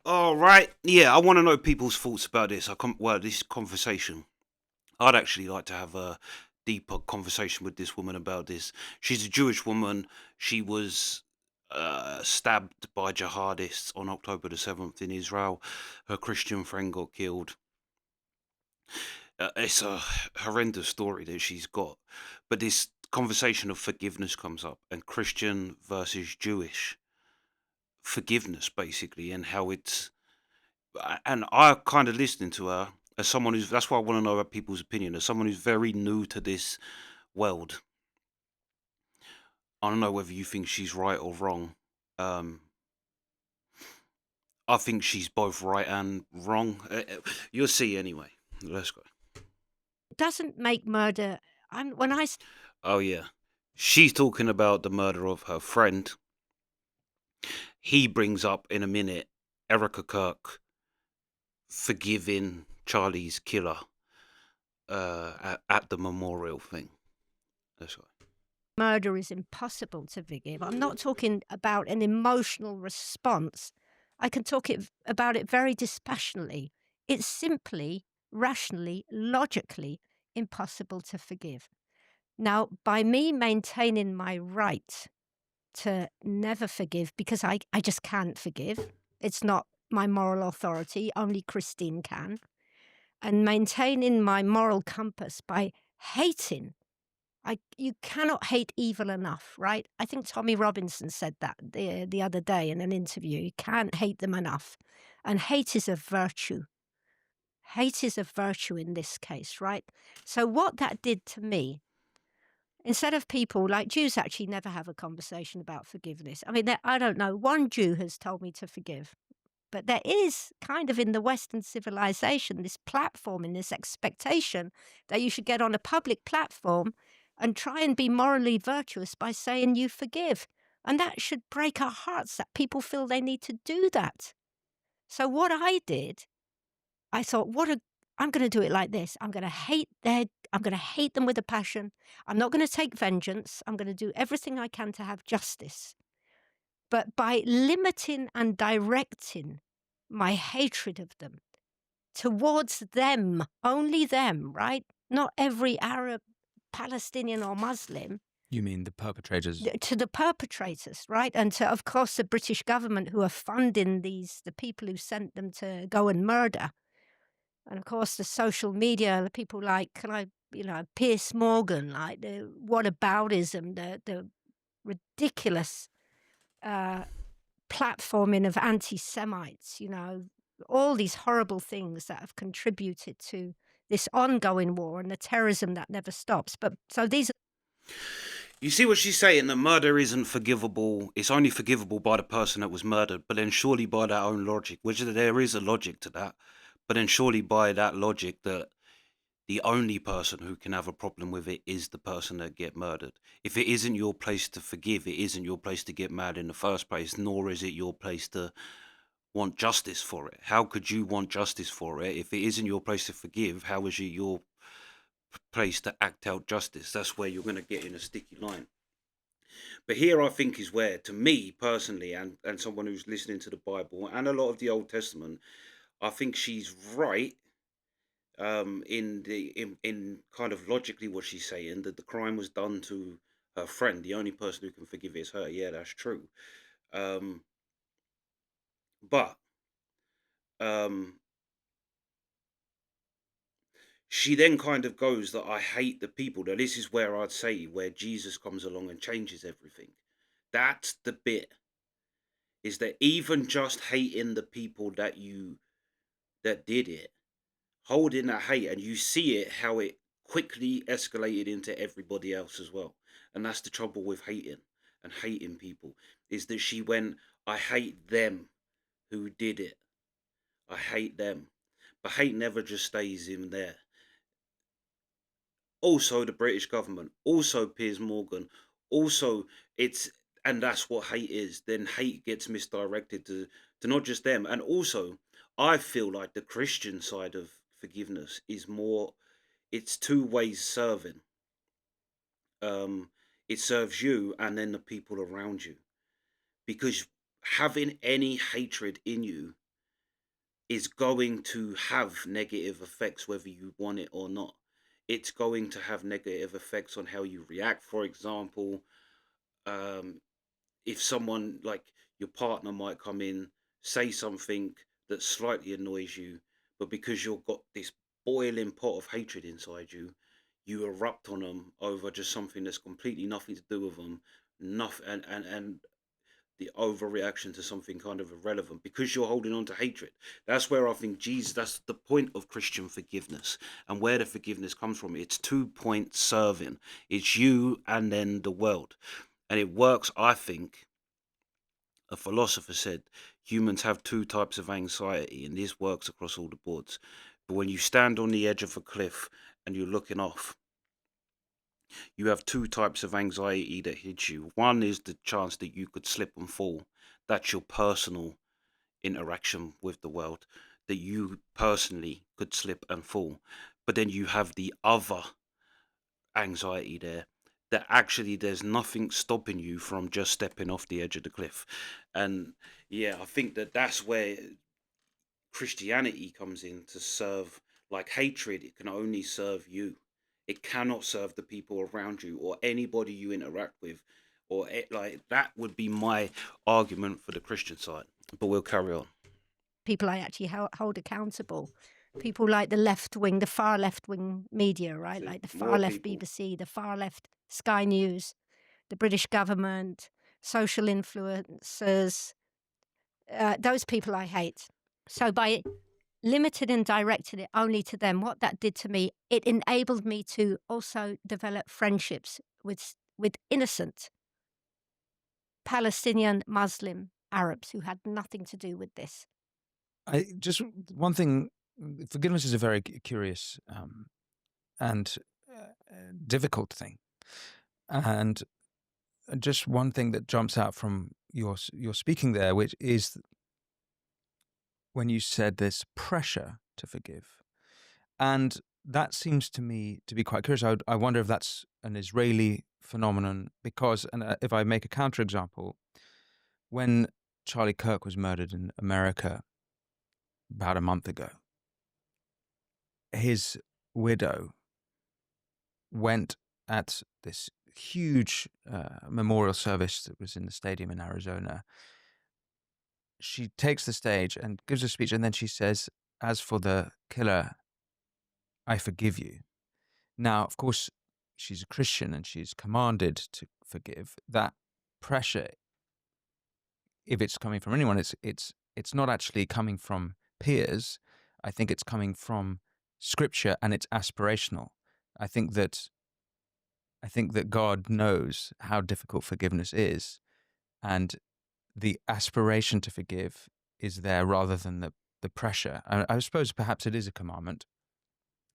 All right. Yeah, I want to know people's thoughts about this. This conversation. I'd actually like to have a deeper conversation with this woman about this. She's a Jewish woman. She was stabbed by jihadists on October the 7th in Israel. Her Christian friend got killed. It's a horrendous story that she's got. But this conversation of forgiveness comes up, and Christian versus Jewish forgiveness, basically, and how it's. And I kind of listening to her as someone who's. That's why I want to know about people's opinion. As someone who's very new to this world, I don't know whether you think she's right or wrong. Um, I think she's both right and wrong. You'll see anyway. Let's go. Doesn't make murder. I'm when I s- Oh yeah, she's talking about the murder of her friend. He brings up in a minute Erika Kirk forgiving Charlie's killer at the memorial thing. Let's go. Murder is impossible to forgive. I'm not talking about an emotional response. I can about it very dispassionately. It's simply, rationally, logically impossible to forgive. Now, by me maintaining my right to never forgive because I just can't forgive. It's not my moral authority, only Christine can. And maintaining my moral compass by hating. You cannot hate evil enough, right? I think Tommy Robinson said that the other day in an interview. You can't hate them enough. And hate is a virtue. Hate is a virtue in this case, right? So what that did to me, instead of people like Jews actually never have a conversation about forgiveness. I mean, I don't know, one Jew has told me to forgive. But there is kind of in the Western civilization this platform and this expectation that you should get on a public platform and try and be morally virtuous by saying you forgive. And that should break our hearts that people feel they need to do that. So what I did, I thought, I'm going to do it like this. I'm going to hate them with a passion. I'm not going to take vengeance. I'm going to do everything I can to have justice. But by limiting and directing my hatred of them towards them, only them, right? Not every Arab, Palestinian, or Muslim, You mean the perpetrators? to the perpetrators, right? And to, of course, the British government who are funding the people who sent them to go and murder. And of course, the social media, the people like, Piers Morgan, like the whataboutism, the ridiculous uh, platforming of anti-Semites, all these horrible things that have contributed to this ongoing war and the terrorism that never stops. But so these You see what she's saying? That murder isn't forgivable. It's only forgivable by the person that was murdered, but then surely by that own logic, which there is a logic to that, but then surely by that logic that the only person who can have a problem with it is the person that get murdered. If it isn't your place to forgive, it isn't your place to get mad in the first place, nor is it your place to want justice for it. How could you want justice for it if it isn't your place to forgive? How is it your place to act out justice? That's where you're going to get in a sticky line. But here I think is where, to me personally, and someone who's listening to the Bible and a lot of the Old Testament, I think she's right in kind of logically what she's saying, that the crime was done to her friend. The only person who can forgive is her. Yeah, that's true. Um, but um, she then kind of goes that I hate the people. Now this is where I'd say where Jesus comes along and changes everything. That's the bit, is that even just hating the people that did it, holding that hate, and you see it how it quickly escalated into everybody else as well. And that's the trouble with hating and hating people, is that she went, I hate them who did it. I hate them. But hate never just stays in there. Also the British government, also Piers Morgan, also it's, and that's what hate is. Then hate gets misdirected to not just them. And also I feel like the Christian side of forgiveness is more, it's two ways serving. Um, it serves you and then the people around you. Because having any hatred in you is going to have negative effects whether you want it or not. It's going to have negative effects on how you react. For example, um, if someone like your partner might come in, say something that slightly annoys you, but because you've got this boiling pot of hatred inside you, you erupt on them over just something that's completely nothing to do with them, nothing, and the overreaction to something kind of irrelevant because you're holding on to hatred. That's where I think Jesus, that's the point of Christian forgiveness and where the forgiveness comes from. It's 2 point serving. It's you and then the world. And it works, I think. A philosopher said humans have two types of anxiety, and this works across all the boards. But when you stand on the edge of a cliff and you're looking off, you have two types of anxiety that hits you. One is the chance that you could slip and fall. That's your personal interaction with the world, that you personally could slip and fall. But then you have the other anxiety there, that actually there's nothing stopping you from just stepping off the edge of the cliff. And yeah, I think that that's where Christianity comes in to serve. Like hatred, it can only serve you. It cannot serve the people around you or anybody you interact with. Like that would be my argument for the Christian side. But we'll carry on. People I actually hold accountable. People like the left wing, the far left wing media, right? Like the far More left people. BBC, the far left Sky News, the British government, social influencers. Those people I hate. So by limited and directed it only to them, what that did to me, it enabled me to also develop friendships with innocent Palestinian Muslim Arabs who had nothing to do with this. I just one thing. Forgiveness is a very curious and difficult thing, and just one thing that jumps out from your speaking there, which is when you said this pressure to forgive, and that seems to me to be quite curious. I wonder if that's an Israeli phenomenon because, and if I make a counterexample, when Charlie Kirk was murdered in America about a month ago, his widow went at this huge memorial service that was in the stadium in Arizona. She takes the stage and gives a speech, and then she says, "As for the killer, I forgive you." Now, of course, she's a Christian and she's commanded to forgive. That pressure, if it's coming from anyone, it's not actually coming from peers. I think it's coming from Scripture, and it's aspirational. I think that God knows how difficult forgiveness is, and the aspiration to forgive is there rather than the pressure. I suppose perhaps it is a commandment,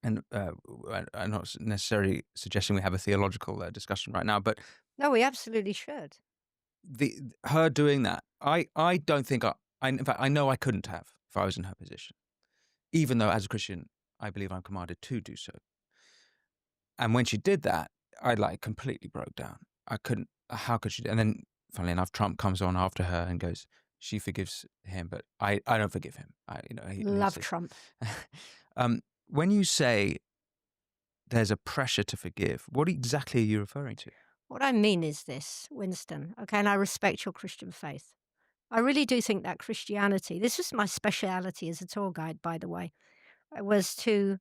and I'm not necessarily suggesting we have a theological discussion right now, but No, we absolutely should. her doing that, I don't think in fact, I know I couldn't have if I was in her position, even though as a Christian, I believe I'm commanded to do so. And when she did that, I completely broke down. I couldn't. How could she? And then, funnily enough, Trump comes on after her and goes, "She forgives him, but I don't forgive him." He Love says, Trump. when you say there's a pressure to forgive, what exactly are you referring to? What I mean is this, Winston, okay, and I respect your Christian faith. I really do think that Christianity, this was my speciality as a tour guide, by the way, was to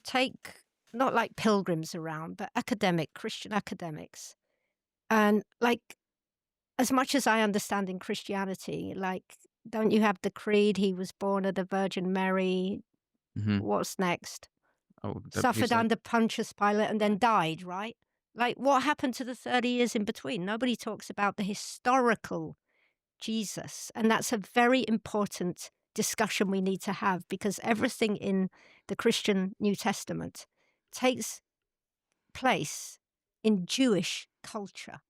take not like pilgrims around, but Christian academics. And as much as I understand in Christianity, don't you have the creed, he was born of the Virgin Mary, Mm-hmm. what's next? Oh, Suffered under Pontius Pilate and then died, right? What happened to the 30 years in between? Nobody talks about the historical Jesus. And that's a very important discussion we need to have because everything in the Christian New Testament takes place in Jewish culture.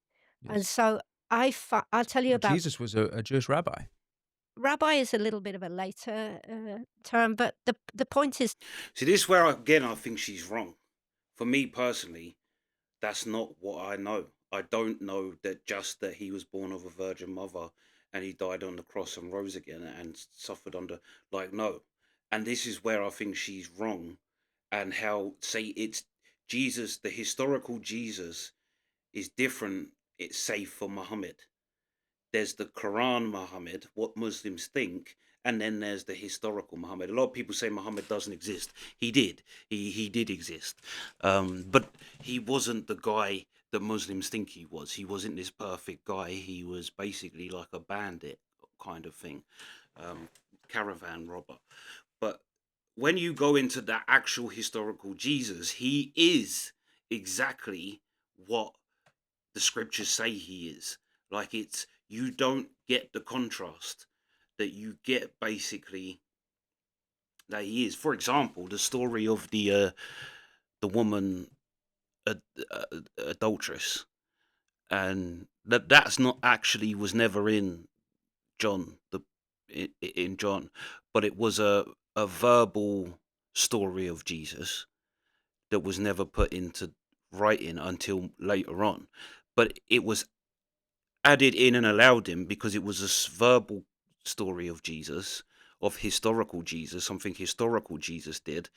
Yes. And so I'll tell you about... Jesus was a Jewish rabbi. Rabbi is a little bit of a later term, but the point is... See, this is where, again, I think she's wrong. For me personally, that's not what I know. I don't know that just that he was born of a virgin mother and he died on the cross and rose again and suffered under, like, no. And this is where I think she's wrong, and how, say, it's Jesus, the historical Jesus is different, it's say, for Muhammad. There's the Quran Muhammad, what Muslims think, and then there's the historical Muhammad. A lot of people say Muhammad doesn't exist. He did. He did exist, but he wasn't the guy that Muslims think he was. He wasn't this perfect guy. He was basically like a bandit kind of thing, um, caravan robber. But when you go into the actual historical Jesus, he is exactly what the scriptures say he is. Like, it's, you don't get the contrast that you get, basically, that he is. For example, the story of the woman, ad, adulteress, and that's not actually, was never in John, the in John, but it was a verbal story of Jesus that was never put into writing until later on. But it was added in and allowed in because it was a verbal story of Jesus, of historical Jesus, something historical Jesus did,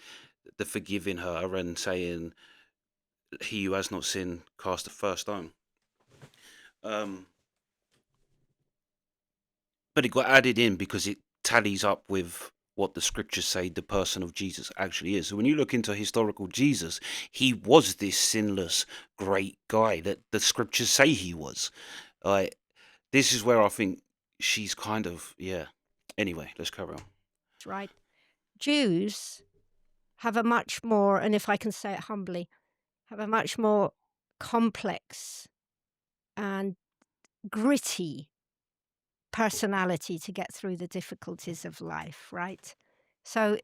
the forgiving her and saying, "He who has not sinned, cast the first stone." Um, but it got added in because it tallies up with what the scriptures say the person of Jesus actually is. So when you look into historical Jesus, he was this sinless, great guy that the scriptures say he was. Like, this is where I think she's kind of, yeah. Anyway, let's carry on. Right. Jews have a much more, and if I can say it humbly, have a much more complex and gritty personality to get through the difficulties of life, right? So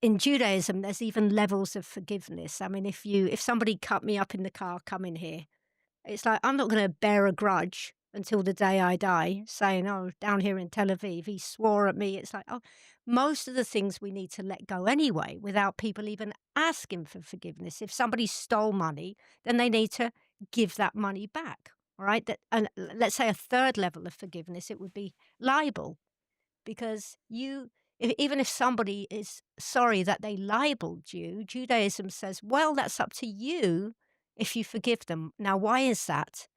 in Judaism, there's even levels of forgiveness. I mean, if somebody cut me up in the car coming here, it's like, I'm not going to bear a grudge until the day I die, saying, oh, down here in Tel Aviv, he swore at me. It's like, oh, most of the things we need to let go anyway without people even asking for forgiveness. If somebody stole money, then they need to give that money back. All right. And let's say a third level of forgiveness, it would be libel, because even if somebody is sorry that they libeled you, Judaism says, well, that's up to you if you forgive them. Now, why is that?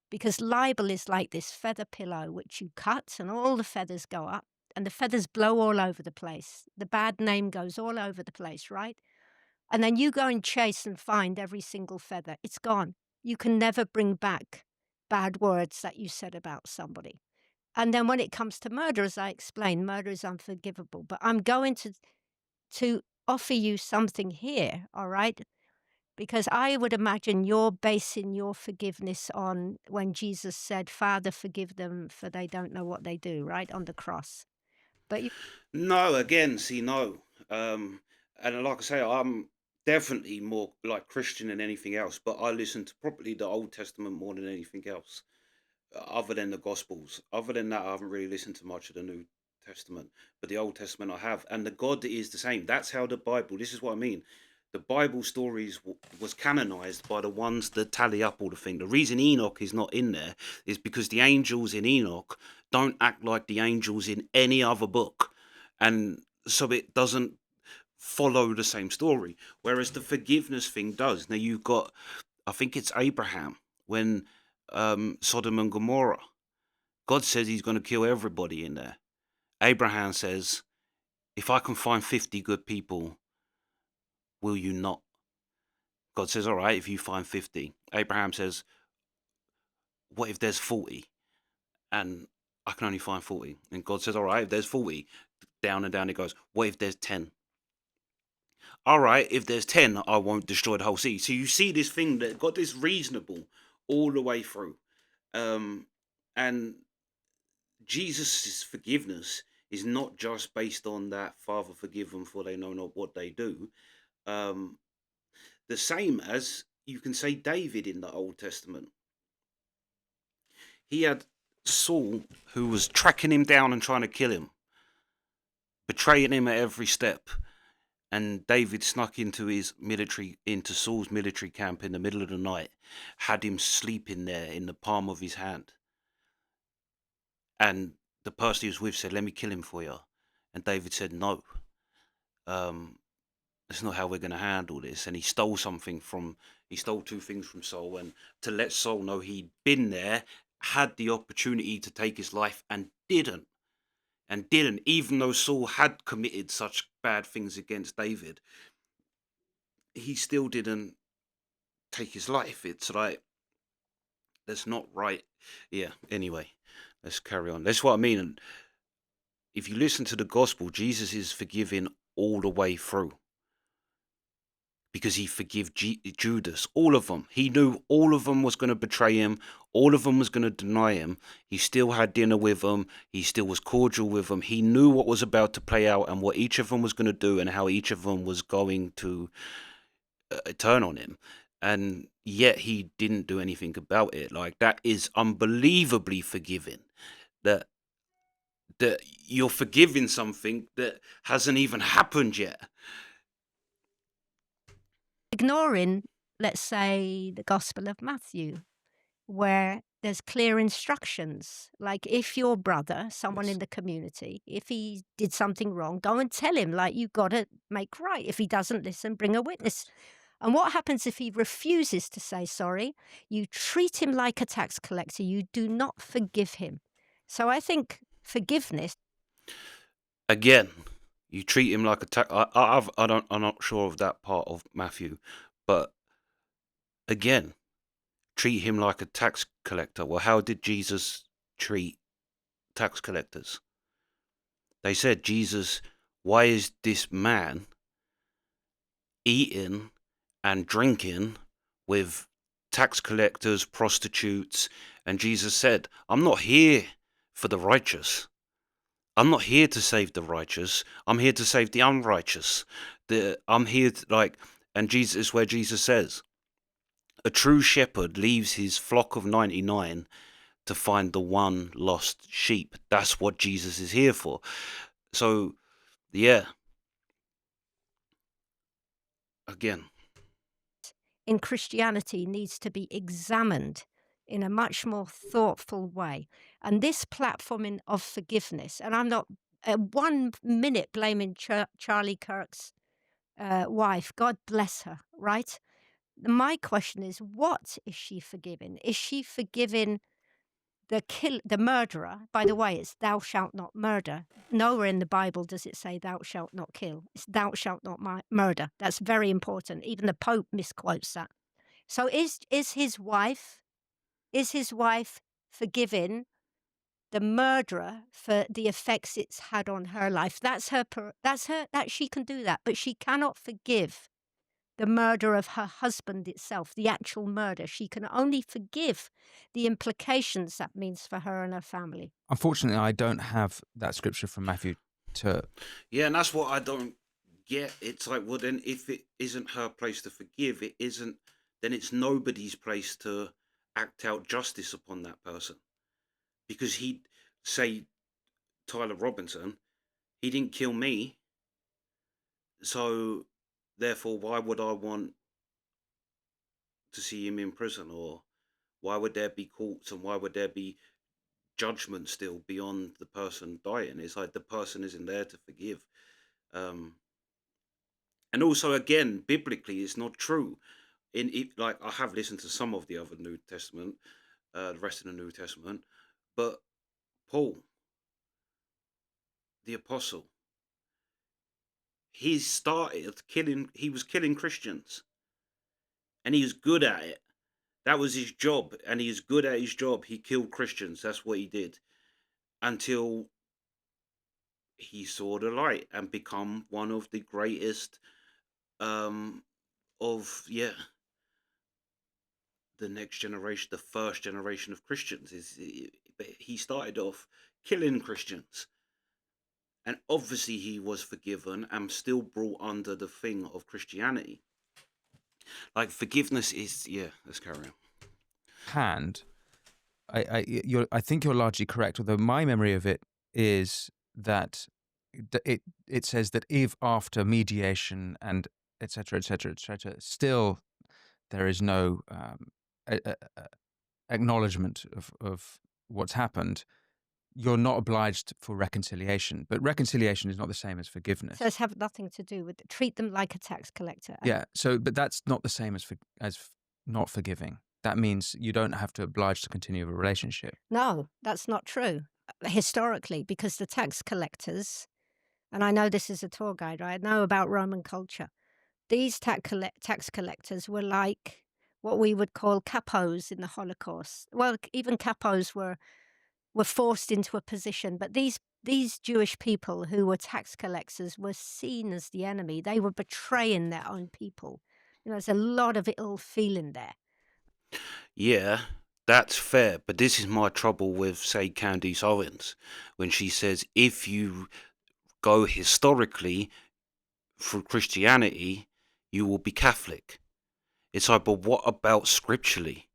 Because libel is like this feather pillow which you cut and all the feathers go up and the feathers blow all over the place. The bad name goes all over the place, right? And then you go and chase and find every single feather. It's gone. You can never bring back bad words that you said about somebody. And then when it comes to murder, as I explained, murder is unforgivable. But I'm going to offer you something here, all right? Because I would imagine you're basing your forgiveness on when Jesus said, Father, forgive them, for they don't know what they do, right? On the cross. But you, No, again, see, no. And like I say, I'm definitely more like Christian than anything else, but I listen to probably the Old Testament more than anything else, other than the Gospels. Other than that, I haven't really listened to much of the New Testament, but the Old Testament I have. And the God is the same. That's how the Bible, this is what I mean. The Bible stories was canonized by the ones that tally up all the thing. The reason Enoch is not in there is because the angels in Enoch don't act like the angels in any other book. And so it doesn't follow the same story. Whereas the forgiveness thing does. Now you've got, I think it's Abraham, when Sodom and Gomorrah, God says he's going to kill everybody in there. Abraham says, if I can find 50 good people, will you not? God says, all right, if you find 50. Abraham says, what if there's 40? And I can only find 40. And God says, all right, if there's 40, down and down it goes. What if there's 10? All right, if there's 10, I won't destroy the whole city. So you see this thing that got this reasonable all the way through. And Jesus' forgiveness is not just based on that, Father, forgive them, for they know not what they do. Um, the same as you can say David in the Old Testament. He had Saul who was tracking him down and trying to kill him, betraying him at every step. And David snuck into Saul's military camp in the middle of the night, had him sleeping there in the palm of his hand. and the person he was with said, "Let me kill him for you," and David said, "No, that's not how we're going to handle this." And he stole two things from Saul, and to let Saul know he'd been there, had the opportunity to take his life, and didn't. Even though Saul had committed such bad things against David, he still didn't take his life. It's like, that's not right. Yeah, anyway, let's carry on. That's what I mean. And if you listen to the gospel, Jesus is forgiving all the way through, because he forgave Judas, all of them. He knew all of them was going to betray him. All of them was going to deny him. He still had dinner with them. He still was cordial with them. He knew what was about to play out and what each of them was going to do and how each of them was going to turn on him. And yet he didn't do anything about it. Like, that is unbelievably forgiving. That you're forgiving something that hasn't even happened yet. Ignoring, let's say, the Gospel of Matthew, where there's clear instructions. Like, if your brother, someone Yes. in the community, if he did something wrong, go and tell him, like, you got to make right. If he doesn't listen, bring a witness. And what happens if he refuses to say sorry? You treat him like a tax collector. You do not forgive him. So I think forgiveness. Again, you treat him like a I'm not sure of that part of Matthew, but again, treat him like a tax collector. Well, how did Jesus treat tax collectors? They said, "Jesus, why is this man eating and drinking with tax collectors, prostitutes?" And Jesus said, "I'm not here for the righteous. I'm not here to save the righteous. I'm here to save the unrighteous. I'm here to, and Jesus is where Jesus says, a true shepherd leaves his flock of 99 to find the one lost sheep. That's what Jesus is here for." So, yeah. Again. In Christianity needs to be examined in a much more thoughtful way. And this platforming of forgiveness, and I'm not 1 minute blaming Charlie Kirk's wife, God bless her, right? My question is, what is she forgiving? Is she forgiving the murderer? By the way, it's thou shalt not murder. Nowhere in the Bible does it say thou shalt not kill. It's thou shalt not murder. That's very important. Even the Pope misquotes that. So is his wife forgiving the murderer for the effects it's had on her life? That's her. That she can do that, but she cannot forgive the murder of her husband itself, the actual murder. She can only forgive the implications that means for her and her family. Unfortunately, I don't have that scripture from Matthew to. Yeah, and that's what I don't get. It's like, well, then if it isn't her place to forgive, then it's nobody's place to act out justice upon that person. Because say, Tyler Robinson, he didn't kill me. So therefore, why would I want to see him in prison? Or why would there be courts, and why would there be judgment still beyond the person dying? It's like the person isn't there to forgive. And also, again, biblically, it's not true. Like, I have listened to some of the other New Testament, the rest of the New Testament, but Paul, the apostle, he was killing Christians, and he was good at it. That was his job, and he was good at his job. He killed Christians. That's what he did, until he saw the light and become one of the greatest of the next generation, the first generation of Christians. He started off killing Christians, and obviously he was forgiven and still brought under the thing of Christianity. Like, forgiveness is, let's carry on. Hand, I think you're largely correct. Although my memory of it is that it says that if after mediation and etc., still there is no acknowledgement of what's happened, you're not obliged for reconciliation, but reconciliation is not the same as forgiveness. Says have nothing to do with it. Treat them like a tax collector. Yeah. So, but that's not the same as not forgiving. That means you don't have to oblige to continue a relationship. No, that's not true. Historically, because the tax collectors, and I know this is a tour guide, right? I know about Roman culture. These tax collectors were like what we would call capos in the Holocaust. Well, even capos were forced into a position, but these Jewish people who were tax collectors were seen as the enemy. They were betraying their own people. There's a lot of ill feeling there. Yeah, that's fair, but this is my trouble with, say, Candice Owens, when she says if you go historically through Christianity, you will be Catholic. It's like, but what about scripturally?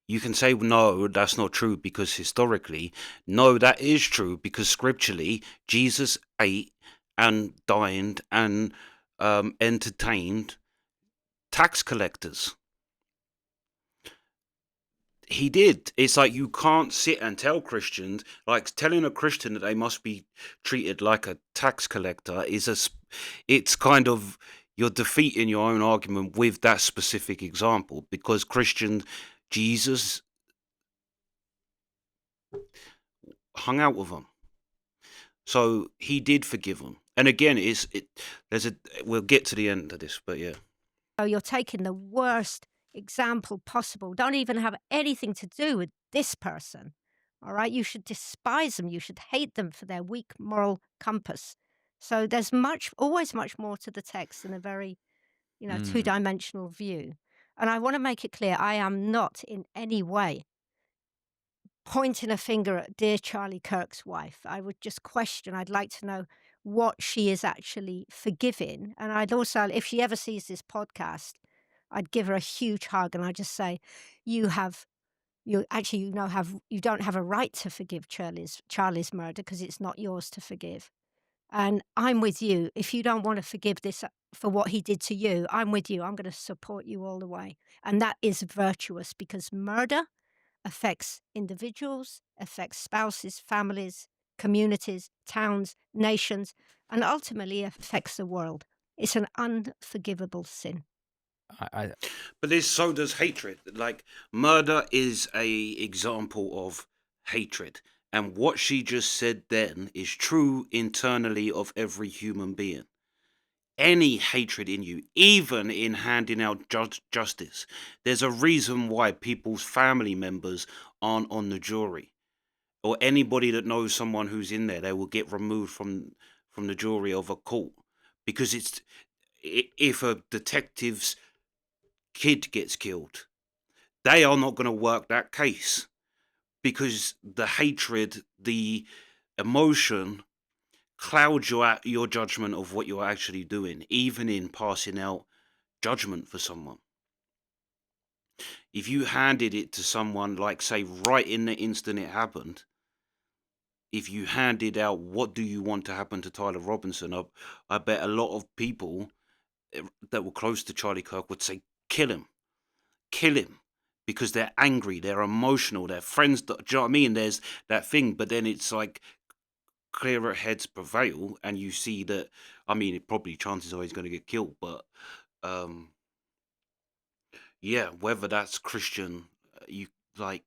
You can say, no, that's not true because historically. No, that is true because scripturally, Jesus ate and dined and entertained tax collectors. He did. It's like you can't sit and tell Christians, like telling a Christian that they must be treated like a tax collector it's kind of, you're defeating your own argument with that specific example, because Jesus hung out with them. So he did forgive them. And again, we'll get to the end of this, but yeah. So you're taking the worst example possible. Don't even have anything to do with this person. All right. You should despise them. You should hate them for their weak moral compass. So there's always much more to the text than a very, two-dimensional view. And I want to make it clear, I am not in any way pointing a finger at dear Charlie Kirk's wife. I would just question. I'd like to know what she is actually forgiving. And I'd also, if she ever sees this podcast, I'd give her a huge hug and I'd just say, you don't have a right to forgive Charlie's murder because it's not yours to forgive. And I'm with you. If you don't want to forgive this for what he did to you, I'm with you. I'm going to support you all the way. And that is virtuous because murder affects individuals, affects spouses, families, communities, towns, nations, and ultimately affects the world. It's an unforgivable sin. But so does hatred. Like, murder is a example of hatred. And what she just said then is true internally of every human being. Any hatred in you, even in handing out justice. There's a reason why people's family members aren't on the jury, or anybody that knows someone who's in there, they will get removed from the jury of a court, because if a detective's kid gets killed, they are not going to work that case because the hatred, the emotion clouds your judgment of what you're actually doing, even in passing out judgment for someone. If you handed it to someone, like, say, right in the instant it happened, if you handed out, what do you want to happen to Tyler Robinson? I bet a lot of people that were close to Charlie Kirk would say, kill him, because they're angry, they're emotional, they're friends. Do you know what I mean? There's that thing, but then it's like clearer heads prevail, and you see that. I mean, probably chances are he's going to get killed, but yeah, whether that's Christian, you like,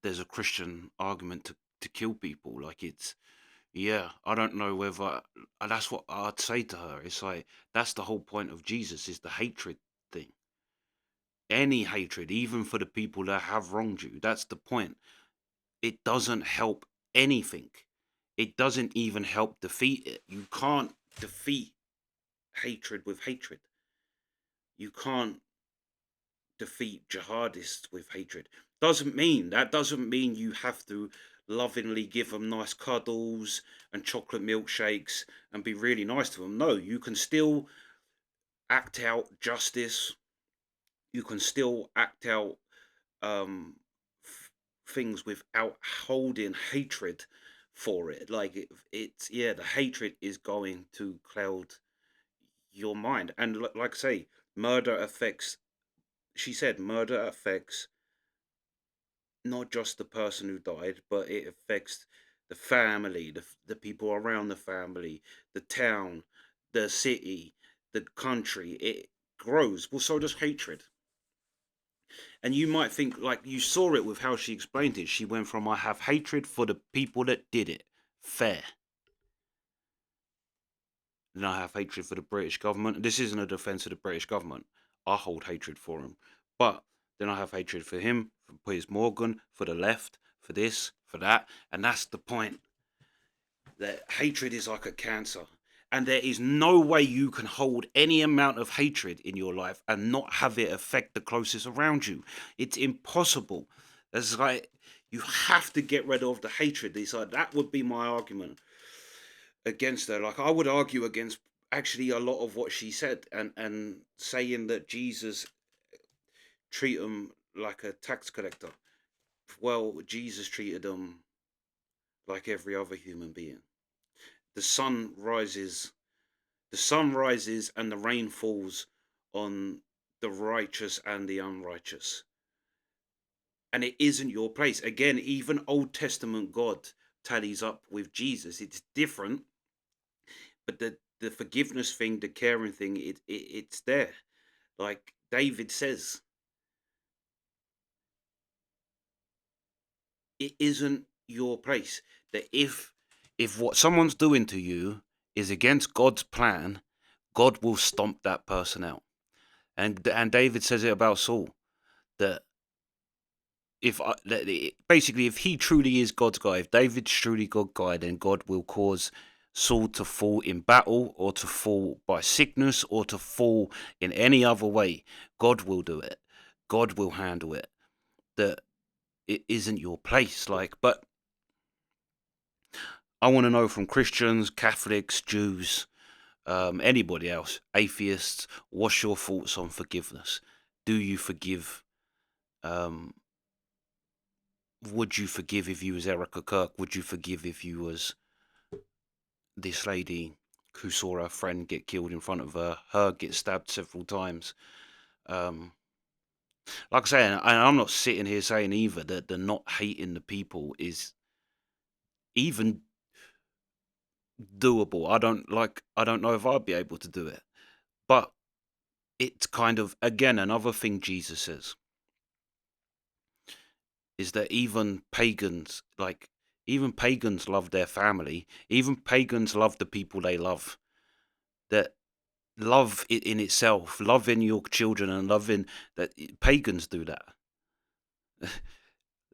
there's a Christian argument to kill people. Like, yeah, I don't know whether that's what I'd say to her. It's like, that's the whole point of Jesus, is the hatred thing. Any hatred, even for the people that have wronged you. That's the point. It doesn't help anything. It doesn't even help defeat it. You can't defeat hatred with hatred. You can't defeat jihadists with hatred. That doesn't mean you have to lovingly give them nice cuddles and chocolate milkshakes and be really nice to them. No, you can still act out justice. You can still act out things without holding hatred for it. Like, it's yeah, the hatred is going to cloud your mind. And like I say, murder affects. She said murder affects not just the person who died, but it affects the family, the people around the family, the town, the city, the country. It grows. Well, so does hatred. And you might think, like, you saw it with how she explained it. She went from, I have hatred for the people that did it, fair. Then I have hatred for the British government. This isn't a defense of the British government. I hold hatred for him. But then I have hatred for him, for Piers Morgan, for the left, for this, for that. And that's the point. That hatred is like a cancer. And there is no way you can hold any amount of hatred in your life and not have it affect the closest around you. It's impossible. It's like you have to get rid of the hatred. It's like that would be my argument against her. Like I would argue against actually a lot of what she said, and saying that Jesus treat him like a tax collector. Well, Jesus treated him like every other human being. The sun rises, the sun rises, and the rain falls on the righteous and the unrighteous. And it isn't your place. Again, even Old Testament God tallies up with Jesus. It's different, but the forgiveness thing, the caring thing, it's there. Like David says, it isn't your place. That if what someone's doing to you is against God's plan, God will stomp that person out. And David says it about Saul, that basically if he truly is God's guy, if David's truly God's guy, then God will cause Saul to fall in battle, or to fall by sickness, or to fall in any other way. God will do it. God will handle it. That it isn't your place. Like, but I want to know from Christians, Catholics, Jews, anybody else, atheists, what's your thoughts on forgiveness? Do you forgive? Um, would you forgive if you was Erika Kirk? Would you forgive if you was this lady who saw her friend get killed in front of her get stabbed several times? Um, like I say, and I'm not sitting here saying either that the not hating the people is even doable. I don't know if I'd be able to do it. But it's kind of, again, another thing Jesus says is that even pagans love their family. Even pagans love the people they love. That love it in itself, loving your children, and loving that pagans do that.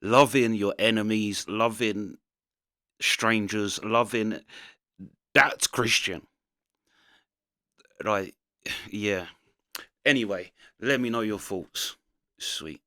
Loving your enemies, loving strangers, loving, that's Christian. Right. Yeah. Anyway, let me know your thoughts. Sweet.